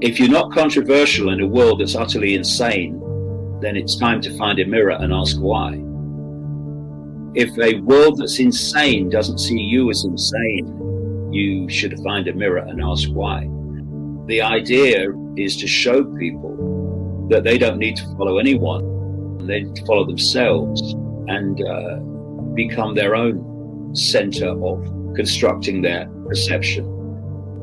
If you're not controversial in a world that's utterly insane, then it's time to find a mirror and ask why. If a world that's insane doesn't see you as insane, you should find a mirror and ask why. The idea is to show people that they don't need to follow anyone. They need to follow themselves and become their own center of constructing their perception.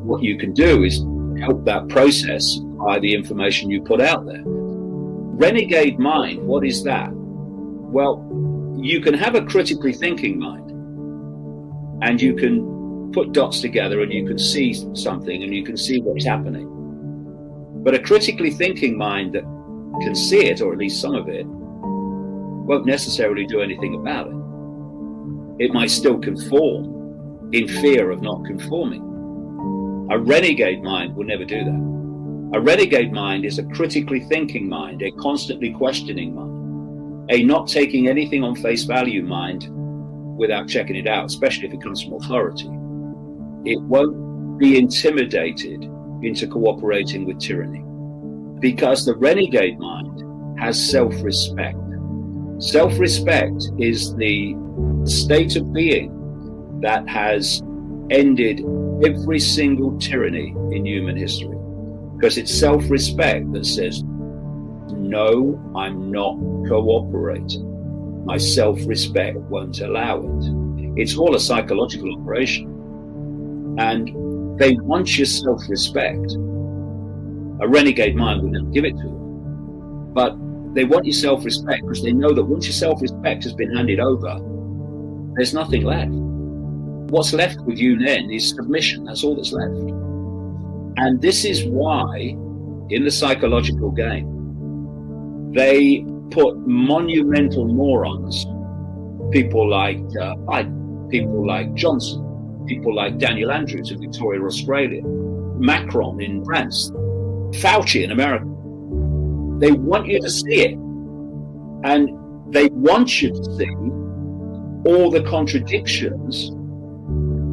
What you can do is help that process by the information you put out there. Renegade mind, what is that? Well, you can have a critically thinking mind, and you can put dots together and you can see something and you can see what's happening. But a critically thinking mind that can see it, or at least some of it, won't necessarily do anything about it. It might still conform in fear of not conforming. A renegade mind will never do that. A renegade mind is a critically thinking mind, a constantly questioning mind, a not taking anything on face value mind without checking it out, especially if it comes from authority. It won't be intimidated into cooperating with tyranny, because the renegade mind has self-respect. Self-respect is the state of being that has ended every single tyranny in human history, because it's self-respect that says, no, I'm not cooperating. My self-respect won't allow it. It's all a psychological operation. And they want your self-respect. A renegade mind would never give it to them. But they want your self-respect because they know that once your self-respect has been handed over, there's nothing left. What's left with you then is submission. That's all that's left. And this is why, in the psychological game, they put monumental morons, people like Biden, people like Johnson, people like Daniel Andrews in Victoria, Australia, Macron in France, Fauci in America. They want you to see it. And they want you to see all the contradictions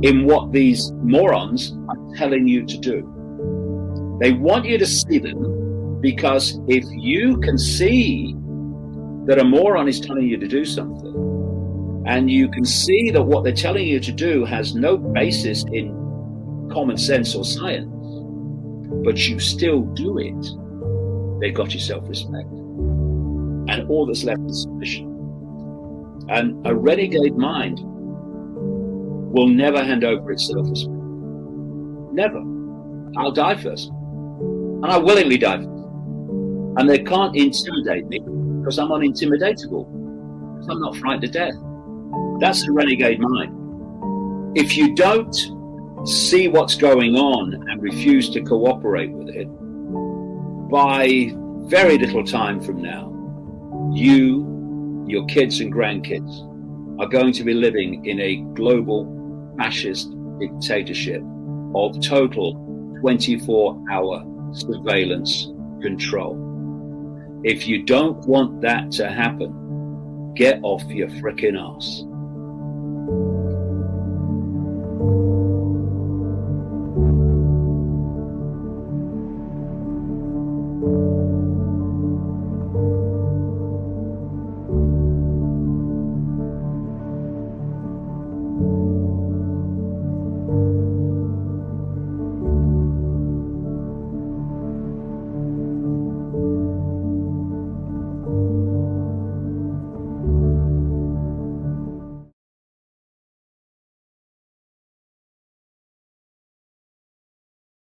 in what these morons are telling you to do. They want you to see them, because if you can see that a moron is telling you to do something, and you can see that what they're telling you to do has no basis in common sense or science, but you still do it, they've got your self-respect. And all that's left is submission. And a renegade mind will never hand over its self-respect. Never. I'll die first. And I willingly die first. And they can't intimidate me because I'm unintimidatable. Because I'm not frightened to death. That's a renegade mind. If you don't see what's going on and refuse to cooperate with it, by very little time from now, you, your kids and grandkids are going to be living in a global fascist dictatorship of total 24-hour surveillance control. If you don't want that to happen, get off your frickin' arse.